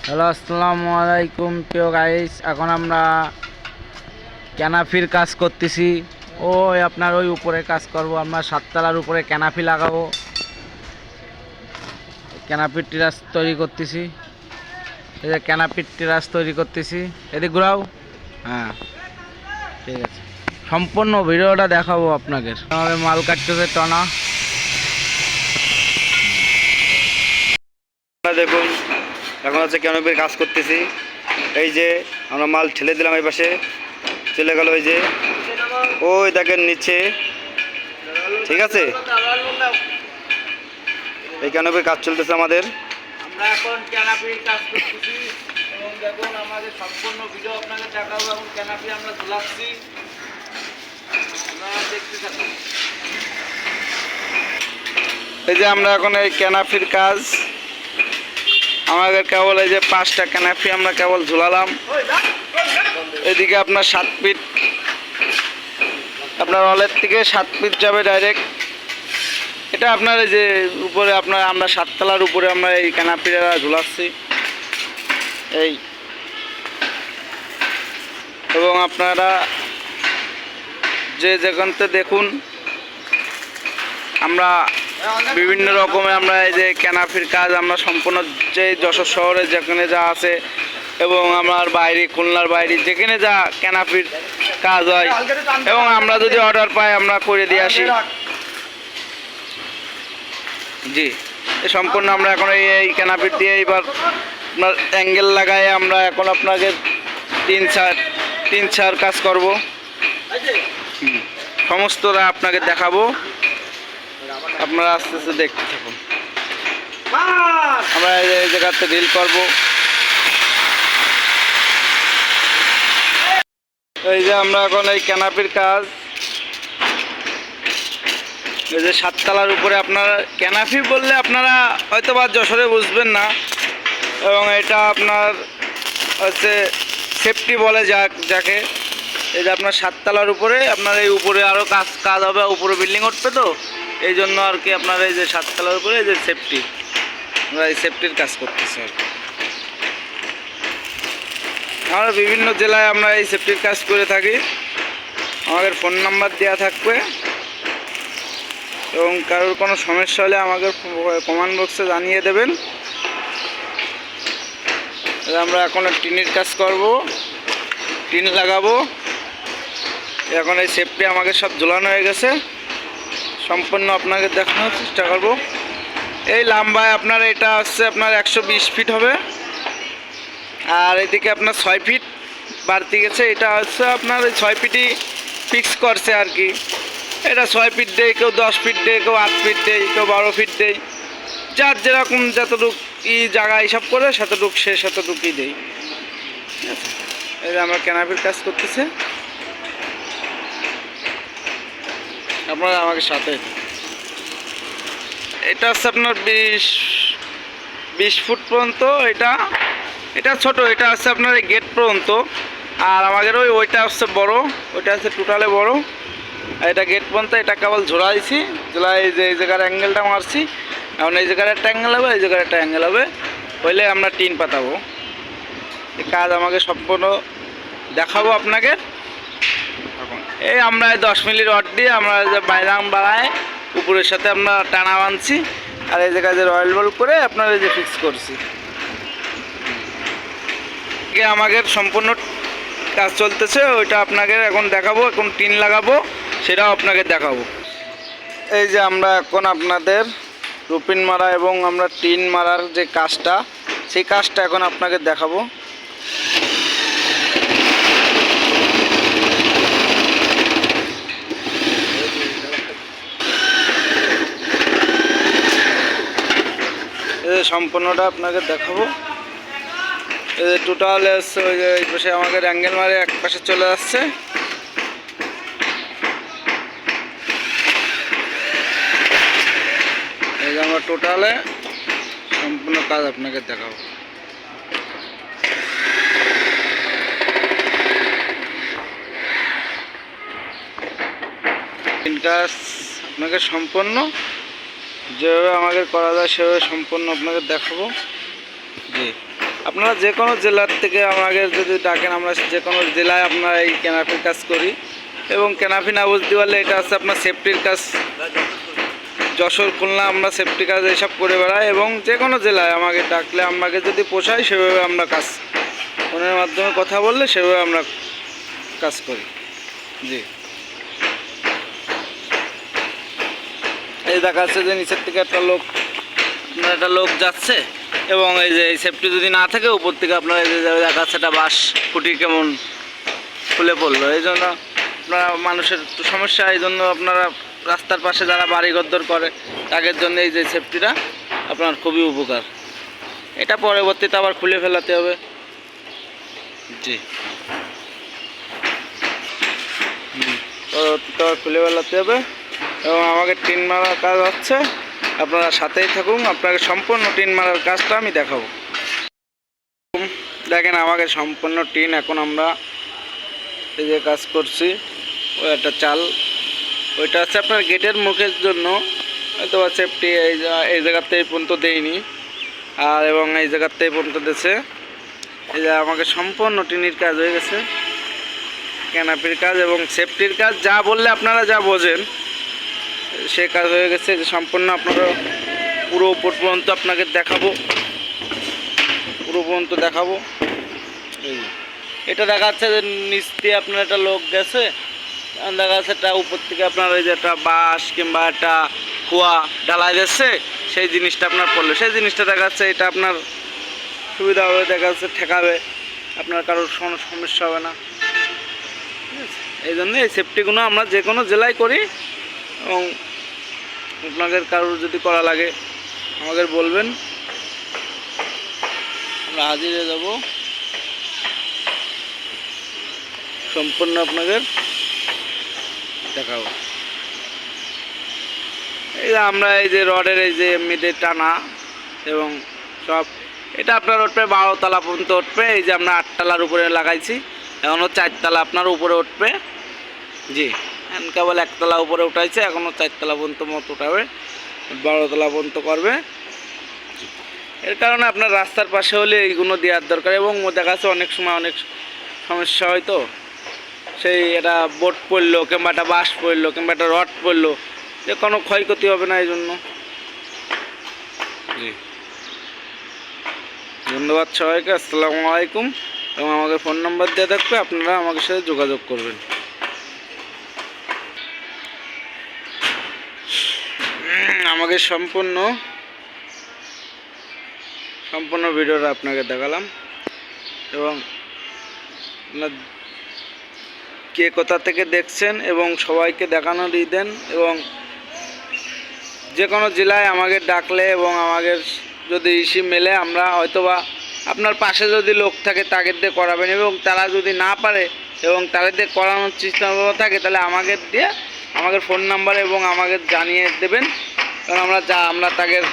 Hello, আসসালামু আলাইকুম প্রিয় গাইস। এখন আমরা ক্যানাফির কাজ করতেছি। ওই আপনার ওই উপরে কাজ করব, আমরা 7 তলার উপরে ক্যানাফি লাগাবো। ক্যানাপির টেরাস তৈরি করতেছি। এই যে ক্যানাপির টেরাস তৈরি করতেছি। এদিক ঘুরাও। হ্যাঁ, ঠিক আছে। সম্পূর্ণ ভিডিওটা দেখাবো আপনাকে। আমাদের মাল কাটতেছে টনা। দেখুন, এখন হচ্ছে ক্যানোপির কাজ করতেছি। এই যে আমরা মাল ঠেলে দিলাম, এই পাশে চলে গেল। ওই যে ওই দেখেন নিচে, ঠিক আছে। এই ক্যানোপির কাজ চলতেছে আমাদের। আমরা এখন ক্যানাপির কাজ করতেছি এবং দেখুন আমাদের সম্পূর্ণ ভিডিও আপনাকে দেখাবো। এবং ক্যানাপি আমরা ঝুলাচ্ছি, আপনারা দেখতে থাকুন। এই যে আমরা এখন এই ক্যানাপির কাজ, আমাদের কেবল এই যে 5টা ক্যানাপি আমরা কেবল ঝুলালাম। এদিকে আপনার 7 ফিট, আপনার হলের থেকে 7 ফিট যাবে ডাইরেক্ট। এটা আপনার এই যে উপরে আমরা 7 তলার উপরে আমরা এই ক্যানাপিটা ঝুলাচ্ছি এই। এবং আপনারা যে যেখানতে দেখুন, আমরা বিভিন্ন রকমের আমরা এই যে ক্যানাপির কাজ আমরা সম্পূর্ণ যে যশোর শহরে যেখানে যা আছে এবং আমার বাইরে খুলনার বাইরে যেখানে যা ক্যানাপির কাজ হয় এবং আমরা যদি অর্ডার পাই আমরা করে দিয়ে আসি। জি, সম্পূর্ণ আমরা এখন এই ক্যানাপির দিয়ে এবার আপনার অ্যাঙ্গেল লাগাই আমরা এখন আপনাকে 3-4 কাজ করব। সমস্তটা আপনাকে দেখাবো, আপনারা আস্তে আস্তে দেখতে থাকুন। আমরা এই জায়গাতে ড্রিল করব। এই যে আমরা এখন এই ক্যানাপির কাজ, এই যে 7 তলার উপরে আপনারা ক্যানাপি বললে আপনারা হয়তো বা যশোরে বুঝবেন না, এবং এটা আপনার হচ্ছে সেফটি বলে যাকে। এই যে আপনার 7 তলার উপরে আপনার এই উপরে আরও কাজ হবে, উপরে বিল্ডিং উঠবে, তো এই জন্য আর কি আপনার এই যে 7 তলার উপরে এই যে সেফটি, আমরা এই সেফটির কাজ করতেছি আর কি। আমরা বিভিন্ন জেলায় আমরা এই সেফটির কাজ করে থাকি। আমাদের ফোন নাম্বার দেওয়া থাকবে এবং কারোর কোনো সমস্যা হলে আমাকে কমেন্ট বক্সে জানিয়ে দেবেন। আমরা এখন টিনের কাজ করব, টিন লাগাবো। এখন এই সেফটি আমাকে সব ঝোলানো হয়ে গেছে, সম্পূর্ণ আপনাকে দেখানোর চেষ্টা করব। এই লম্বায় আপনার এটা হচ্ছে আপনার 120 ফিট হবে, আর এদিকে আপনার 6 ফিট বাড়তি গেছে। এটা হচ্ছে আপনার ওই 6 ফিটই ফিক্স করছে আর কি। এটা 6 ফিট দেয়, কেউ 10 ফিট দেয়, কেউ 8 ফিট দেয়, কেউ 12 ফিট দেয়। যার যেরকম যতটুক জায়গা হিসাব করে সেতটুকুই দেয়, ঠিক আছে। এই যে আমরা ক্যানাপির কাজ করতেছে, আপনারা আমাকে সাথে। এটা হচ্ছে আপনার 20 ফুট পর্যন্ত। এটা ছোট, এটা হচ্ছে আপনার এই গেট পর্যন্ত। আর আমাদের ওইটা হচ্ছে বড়, ওইটা হচ্ছে টোটালে বড়। এটা গেট পর্যন্ত, এটা কেবল ঝোলাইছি, ঝোলাই যে এই জায়গার অ্যাঙ্গেলটা মারছি। এখন এই জায়গার একটা অ্যাঙ্গেল হবে, এই জায়গার একটা অ্যাঙ্গেল হবে, হইলে আমরা টিন পাতাবো। এই কাজ আমাকে সম্পূর্ণ দেখাবো আপনাকে। এই আমরা 10 মিলি রড দিয়ে আমরা যে বাইরাম বাড়ায় উপরের সাথে আমরা টানা বাঁধছি, আর এই জায়গায় যে রয়েল বল করে আপনার এই যে ফিক্স করছি। আমাদের সম্পূর্ণ কাজ চলতেছে, ওইটা আপনাকে এখন দেখাবো। এখন টিন লাগাবো, সেটাও আপনাকে দেখাবো। এই যে আমরা এখন আপনাদের রুপিন মারা এবং আমরা টিন মারার যে কাজটা, সেই কাজটা এখন আপনাকে দেখাবো। সম্পূর্ণটা আপনাকে দেখাবো। এই যে টোটাল হচ্ছে ওই যে এই পাশে আমাদের অ্যাঙ্গেল মারে এক পাশে চলে যাচ্ছে। এই যে আমরা টোটালে সম্পূর্ণ কাজ আপনাকে দেখাবো। কাজ আপনাকে সম্পূর্ণ যেভাবে আমাকে করা যায় সেভাবে সম্পূর্ণ আপনাকে দেখাবো। জি। আপনারা যে কোনো জেলার থেকে আমাকে যদি ডাকেন, আমরা যে কোনো জেলায় আপনার এই ক্যানাপির কাজ করি। এবং ক্যানাপি না বুঝতে পারলে এটা হচ্ছে আপনার সেফটির কাজ। যশোর, খুলনা আমরা সেফটি কাজ এইসব করে বেড়াই। এবং যে কোনো জেলায় আমাকে ডাকলে, আমাকে যদি পোষায় সেভাবে আমরা কাজ, ফোনের মাধ্যমে কথা বললে সেভাবে আমরা কাজ করি। জি, এই দেখা যাচ্ছে যে নিচের থেকে একটা লোক যাচ্ছে এবং এই যে সেফটি যদি না থাকে উপর থেকে আপনারা এই যে দেখা যাচ্ছে একটা বাঁশ খুঁটি কেমন খুলে পড়লো। এই জন্য আপনারা মানুষের একটু সমস্যা, এই জন্য আপনারা রাস্তার পাশে যারা বাড়িঘর করে তাদের জন্য এই যে সেফটিটা আপনার খুবই উপকার। এটা পরবর্তীতে আবার খুলে ফেলাতে হবে। জি, পরবর্তীতে আবার খুলে ফেলাতে হবে। এবং আমাকে টিন মারার কাজ হচ্ছে, আপনারা সাথেই থাকুন, আপনাকে সম্পূর্ণ টিন মারার কাজটা আমি দেখাবো। দেখেন আমাকে সম্পূর্ণ টিন, এখন আমরা এই যে কাজ করছি। ওই একটা চাল, ওইটা হচ্ছে আপনার গেটের মুখের জন্য, হয়তো সেফটি এই জায়গাতে এই পর্যন্ত দেয়নি, আর এবং এই জায়গাতে এই পর্যন্ত দিয়েছে। এই যে আমাকে সম্পূর্ণ টিনের কাজ হয়ে গেছে, ক্যানাপির কাজ এবং সেফটির কাজ, যা বললে আপনারা যা বোঝেন সে কাজ হয়ে গেছে। যে সম্পূর্ণ আপনারা পুরো উপর পর্যন্ত আপনাকে দেখাবো, পুরো পর্যন্ত দেখাবো। এটা দেখা যাচ্ছে যে নিচ দিয়ে আপনার একটা লোক গেছে, দেখা যাচ্ছে একটা উপর থেকে আপনার ওই যে একটা বাঁশ কিংবা একটা কুয়া ঢালাই যাচ্ছে, সেই জিনিসটা আপনার পড়লো, সেই জিনিসটা দেখা যাচ্ছে এটা আপনার সুবিধা হবে, দেখা যাচ্ছে ঠেকাবে, আপনার কারোর কোনো সমস্যা হবে না। এই জন্য এই সেফটিগুলো আমরা যে কোনো জেলায় করি। এবং আপনাদের কারোর যদি করা লাগে আমাদের বলবেন, আমরা হাজির হয়ে যাব, সম্পূর্ণ আপনাদের দেখাবো। এই যে আমরা এই যে রডের এই যে এমনিতে টানা এবং সব, এটা আপনার উঠবে 12 তলা পর্যন্ত উঠবে। এই যে আমরা 8 তলার উপরে লাগাইছি, এখনও 4 তলা আপনার উপরে উঠবে। জি, কেবল 1 তলা উপরে উঠাইছে, এখনও 4 তলা পর্যন্ত মতো উঠাবে, 12 তলা পর্যন্ত করবে। এর কারণে আপনার রাস্তার পাশে হলে এইগুলো দেওয়ার দরকার। এবং দেখা যাচ্ছে অনেক সময় অনেক সমস্যা হয়, তো সেই একটা বোট পড়লো কিংবা একটা বাঁশ পড়লো কিংবা একটা রড পড়লো, যে কোনো ক্ষয়ক্ষতি হবে না। এই জন্য জি, ধন্যবাদ সবাইকে, আসসালামু আলাইকুম। এবং আমাকে ফোন নাম্বার দেওয়া থাকবে, আপনারা আমাদের সাথে যোগাযোগ করবেন। আমাকে সম্পূর্ণ ভিডিওটা আপনাকে দেখালাম। এবং কে কোথা থেকে দেখছেন এবং সবাইকে দেখানো দিয়ে দেন। এবং যে কোনো জেলায় আমাকে ডাকলে এবং আমাদের যদি ইসি মেলে, আমরা হয়তোবা আপনার পাশে যদি লোক থাকে তাদের দিয়ে করাবেন। এবং তারা যদি না পারে এবং তাদের দিয়ে করানোর চেষ্টা থাকে, তাহলে আমাদের দিয়ে আমাদের ফোন নাম্বার এবং আমাকে জানিয়ে দেবেন। কারণ আমরা তাদের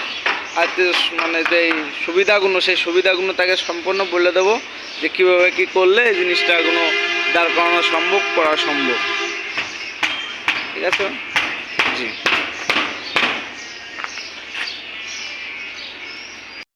মানে যে সুবিধাগুলো, সেই সুবিধাগুলো তাকে সম্পূর্ণ বলে দেবো, যে কীভাবে কী করলে এই জিনিসটাগুলো দাঁড় করানো সম্ভব, করা সম্ভব। ঠিক আছে? জি।